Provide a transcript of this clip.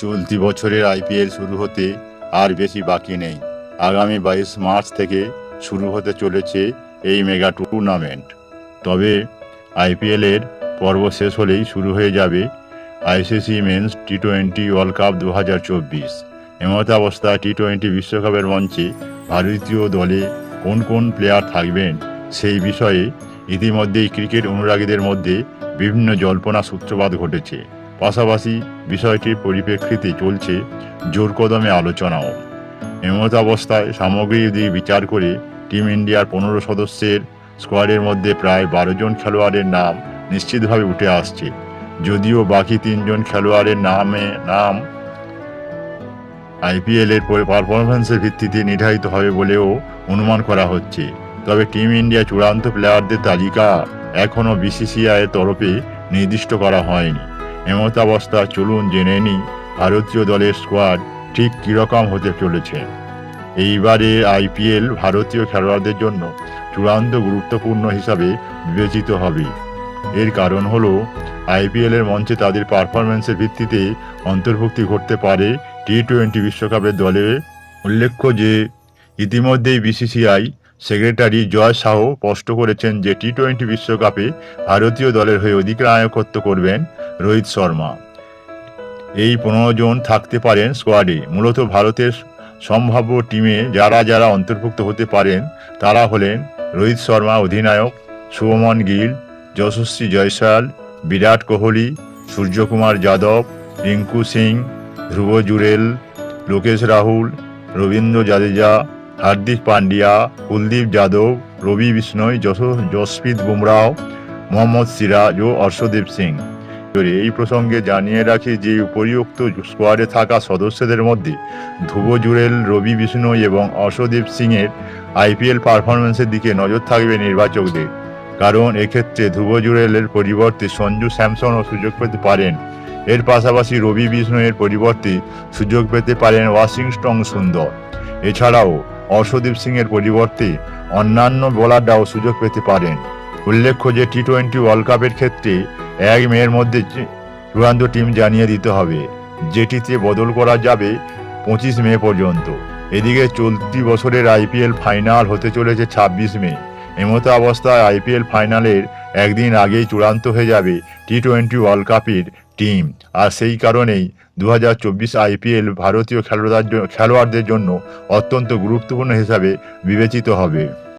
চলতি বছরের আইপিএল শুরু হতে আর বেশি বাকি নেই। আগামী 22 মার্চ থেকে শুরু হতে চলেছে এই মেগা টুর্নামেন্ট। তবে আইপিএলের পর্ব শেষ হলেই শুরু হয়ে যাবে আইসিসি মেন্স টি-20 ওয়ার্ল্ড কাপ 2024। এমতাবস্থায় টি-20 বিশ্বকাপের মঞ্চে ভারতীয় দলে কোন কোন প্লেয়ার থাকবেন সেই বিষয়ে ইতিমধ্যেই ক্রিকেট অনুরাগীদের মধ্যে বিভিন্ন জল্পনা সূত্রপাত ঘটেছে। পাশাপাশি বিষয়টির পরিপ্রেক্ষিতে চলছে জোর কদমে আলোচনাও। এমতাবস্থায় সামগ্রিক দিক বিচার করে টিম ইন্ডিয়ার 15 সদস্যের স্কোয়াডের মধ্যে প্রায় 12 জন খেলোয়াড়ের নাম নিশ্চিতভাবে উঠে আসছে, যদিও বাকি 3 জন খেলোয়াড়ের নাম আইপিএলের পারফরমেন্সের ভিত্তিতে নির্ধারিত হবে বলেও অনুমান করা হচ্ছে। তবে টিম ইন্ডিয়া চূড়ান্ত প্লেয়ারদের তালিকা এখনও বিসিসিআই এর তরফে নির্দিষ্ট করা হয়নি। এমতাবস্থা চলুন জেনে নিই ভারতীয় দলের স্কোয়াড ঠিক কীরকম হতে চলেছে। এইবারে আইপিএল ভারতীয় খেলোয়াড়দের জন্য চূড়ান্ত গুরুত্বপূর্ণ হিসাবে বিবেচিত হবে। এর কারণ হলো আইপিএলের মঞ্চে তাদের পারফরমেন্সের ভিত্তিতে অন্তর্ভুক্তি ঘটতে পারে টি-20 বিশ্বকাপের দলে। উল্লেখ্য যে ইতিমধ্যেই বিসিসিআই সেক্রেটারি জয় শাহ স্পষ্ট করেছেন যে টি-20 বিশ্বকাপে ভারতীয় দলের হয়ে অধিনায়কত্ব করবেন রোহিত শর্মা। এই 15 জন থাকতে পারেন স্কোয়াডে। মূলত ভারতের সম্ভাব্য টিমে যারা অন্তর্ভুক্ত হতে পারেন তারা হলেন রোহিত শর্মা অধিনায়ক, শুভমন গিল, যশস্বী জয়সওয়াল, বিরাট কোহলি, সূর্যকুমার যাদব, রিঙ্কু সিং, ধ্রুব জুরেল, লোকেশ রাহুল, রবীন্দ্র জাদেজা, হার্দিক পান্ডিয়া, কুলদীপ যাদব, রবি বিষ্ণয়, জসপ্রীত বুমরাহ, মোহাম্মদ সিরাজ ও অর্শদীপ সিং। এই প্রসঙ্গে জানিয়ে রাখি যে উপরিউক্ত স্কোয়াডে থাকা সদস্যদের মধ্যে ধ্রুব জুরেল, রবি বিষ্ণয় এবং অর্শদীপ সিংয়ের আইপিএল পারফরমেন্সের দিকে নজর থাকবে নির্বাচকদের, কারণ এক্ষেত্রে ধ্রুব জুরেলের পরিবর্তে সঞ্জু স্যামসনও সুযোগ পেতে পারেন। এর পাশাপাশি রবি বিষ্ণয়ের পরিবর্তে সুযোগ পেতে পারেন ওয়াশিংটন সুন্দর। এছাড়াও অর্শদীপ সিংয়ের পরিবর্তে অন্যান্য বোলাররাও সুযোগ পেতে পারেন। উল্লেখ্য যে টি-20 ওয়ার্ল্ড কাপের ক্ষেত্রে 1 মের মধ্যে চূড়ান্ত টিম জানিয়ে দিতে হবে, যেটিতে বদল করা যাবে 25 মে পর্যন্ত। এদিকে চলতি বছরের আইপিএল ফাইনাল হতে চলেছে 26 মে। এমতো অবস্থায় আইপিএল ফাইনালের একদিন আগেই চূড়ান্ত হয়ে যাবে টি-20 ওয়ার্ল্ড কাপের টিম, আর সেই কারণেই 2024 আইপিএল ভারতীয় খেলোয়াড়দের জন্য অত্যন্ত গুরুত্বপূর্ণ হিসাবে বিবেচিত হবে।